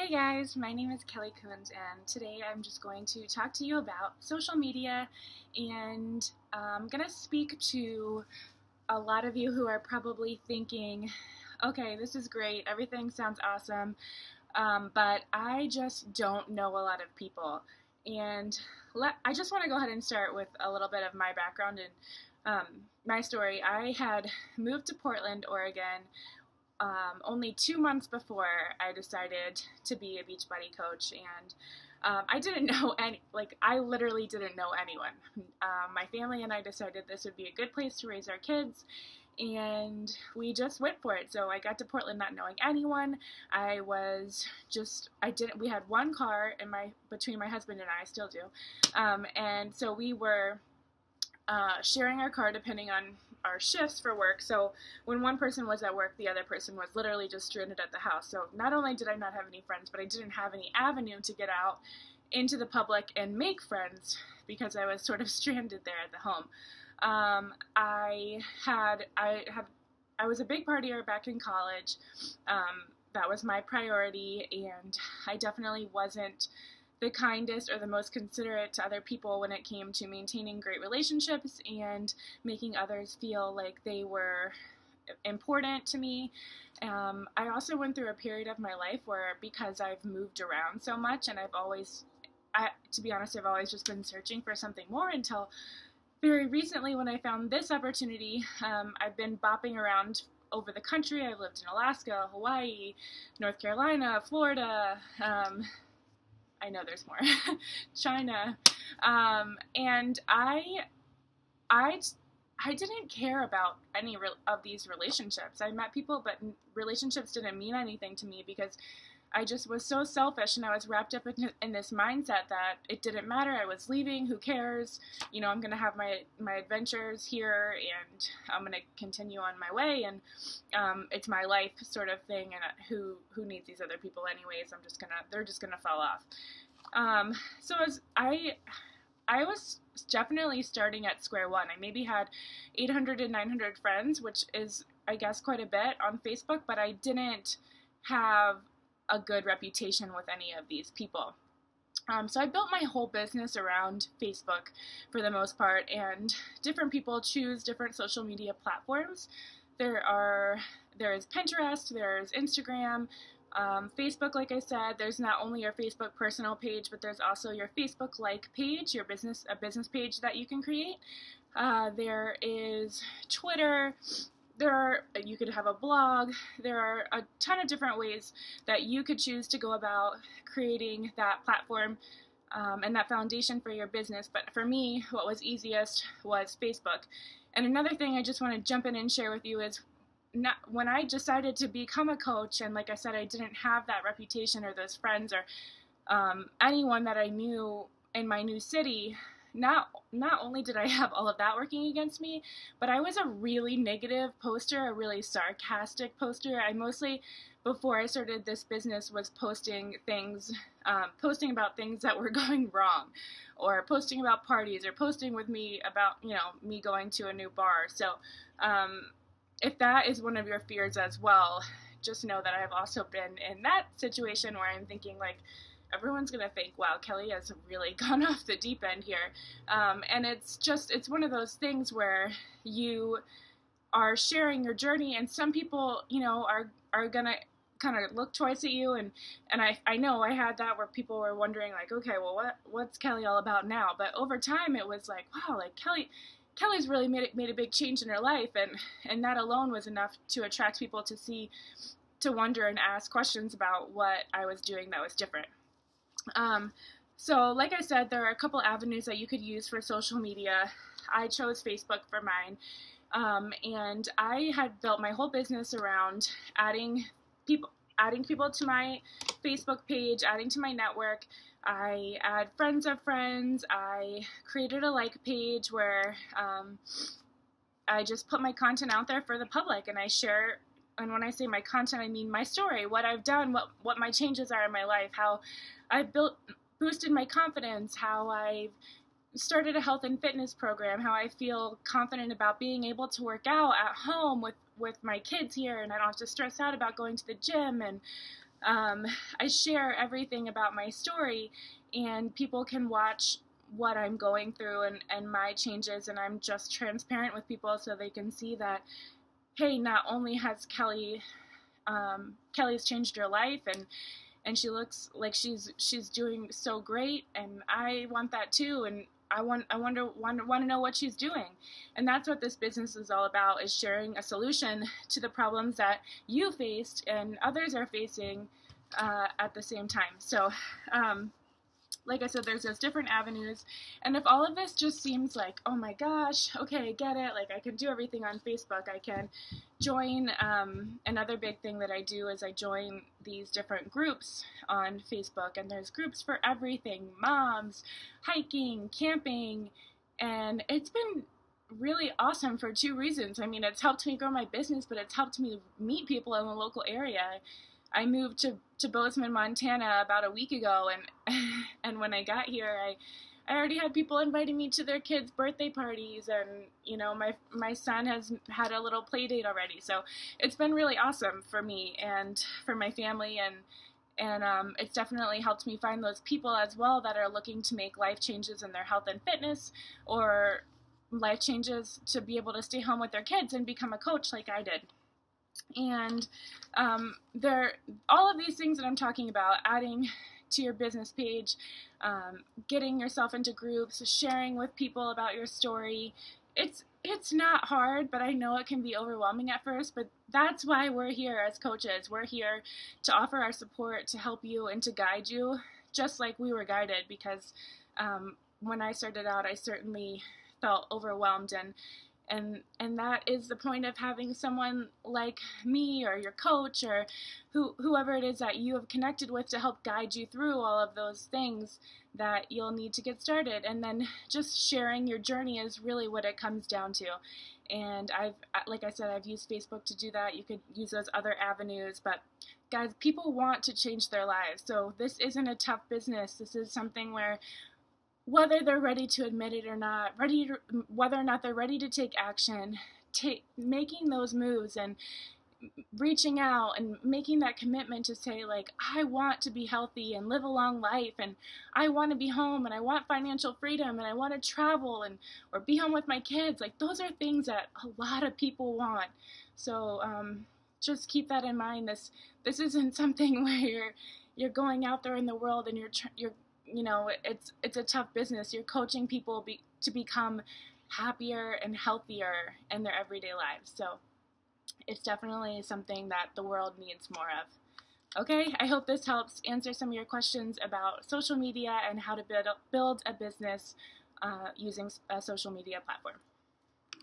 Hey guys, my name is Kelly Coons, and today I'm just going to talk to you about social media, and I'm going to speak to a lot of you who are probably thinking, okay, this is great, everything sounds awesome, but I just don't know a lot of people. And I just want to go ahead and start with a little bit of my background and my story. I had moved to Portland, Oregon, only 2 months before I decided to be a Beachbody coach, and I didn't know I literally didn't know anyone. My family and I decided this would be a good place to raise our kids, and we just went for it. So I got to Portland not knowing anyone. We had one car between my husband and I, still do, and so we were sharing our car depending on our shifts for work. So when one person was at work, the other person was literally just stranded at the house. So not only did I not have any friends, but I didn't have any avenue to get out into the public and make friends because I was sort of stranded there at the home. I was a big partier back in college. That was my priority, and I definitely wasn't the kindest or the most considerate to other people when it came to maintaining great relationships and making others feel like they were important to me. I also went through a period of my life where, because I've moved around so much, and to be honest, I've always just been searching for something more until very recently when I found this opportunity. I've been bopping around over the country. I've lived in Alaska, Hawaii, North Carolina, Florida, I know there's more, China, and I didn't care about any of these relationships. I met people, but relationships didn't mean anything to me because I just was so selfish, and I was wrapped up in this mindset that it didn't matter. I was leaving. Who cares? You know, I'm going to have my adventures here, and I'm going to continue on my way, and it's my life sort of thing, and who needs these other people anyways? They're just going to fall off. So I was definitely starting at square one. I maybe had 800 and 900 friends, which is, I guess, quite a bit on Facebook, but I didn't have a good reputation with any of these people. So I built my whole business around Facebook for the most part, and different people choose different social media platforms. There is Pinterest, there's Instagram, Facebook, like I said. There's not only your Facebook personal page, but there's also your Facebook like page, a business page that you can create. There is Twitter. You could have a blog. There are a ton of different ways that you could choose to go about creating that platform and that foundation for your business. But for me, what was easiest was Facebook. And another thing I just want to jump in and share with you is when I decided to become a coach, and like I said, I didn't have that reputation or those friends or anyone that I knew in my new city. Not only did I have all of that working against me, but I was a really negative poster, a really sarcastic poster. I mostly, before I started this business, was posting about things that were going wrong, or posting about parties, or posting with me about, me going to a new bar. So if that is one of your fears as well, just know that I have also been in that situation where I'm thinking, like, everyone's going to think, wow, Kelly has really gone off the deep end here. And it's one of those things where you are sharing your journey, and some people, are going to kind of look twice at you. And I know I had that where people were wondering, like, okay, well, what's Kelly all about now? But over time, it was like, wow, like Kelly's really made a big change in her life. And that alone was enough to attract people to wonder and ask questions about what I was doing that was different. So like I said, there are a couple avenues that you could use for social media. I chose Facebook for mine, and I had built my whole business around adding people to my Facebook page, adding to my network. I add friends of friends. I created a like page where I just put my content out there for the public, and I share. And when I say my content, I mean my story, what I've done, what my changes are in my life, how I've boosted my confidence, how I've started a health and fitness program, how I feel confident about being able to work out at home with my kids here, and I don't have to stress out about going to the gym, and I share everything about my story, and people can watch what I'm going through and my changes, and I'm just transparent with people so they can see that, hey, not only has Kelly's changed her life, and she looks like she's doing so great, and I want that too, and I want to know what she's doing. And that's what this business is all about, is sharing a solution to the problems that you faced and others are facing at the same time. So like I said, there's those different avenues, and if all of this just seems like, oh my gosh, okay, I get it, like I can do everything on Facebook, I can join, another big thing that I do is I join these different groups on Facebook, and there's groups for everything, moms, hiking, camping, and it's been really awesome for two reasons. I mean, it's helped me grow my business, but it's helped me meet people in the local area. I moved to Bozeman, Montana about a week ago, and when I got here, I already had people inviting me to their kids' birthday parties, and you know, my son has had a little play date already. So it's been really awesome for me and for my family, and it's definitely helped me find those people as well that are looking to make life changes in their health and fitness, or life changes to be able to stay home with their kids and become a coach like I did. And all of these things that I'm talking about, adding to your business page, getting yourself into groups, sharing with people about your story, it's not hard, but I know it can be overwhelming at first, but that's why we're here as coaches. We're here to offer our support, to help you, and to guide you, just like we were guided, because when I started out, I certainly felt overwhelmed, and that is the point of having someone like me, or your coach, or whoever it is that you have connected with, to help guide you through all of those things that you'll need to get started. And then just sharing your journey is really what it comes down to. And like I said, I've used Facebook to do that. You could use those other avenues, but guys, people want to change their lives. So this isn't a tough business. This is something where, whether they're ready to admit it or not, whether or not they're ready to take action, making those moves and reaching out and making that commitment to say, like, I want to be healthy and live a long life, and I want to be home, and I want financial freedom, and I want to travel, or be home with my kids. Like, those are things that a lot of people want. So just keep that in mind. This isn't something where you're going out there in the world and you're you know, it's a tough business. You're coaching people to become happier and healthier in their everyday lives. So it's definitely something that the world needs more of. Okay, I hope this helps answer some of your questions about social media and how to build a business using a social media platform.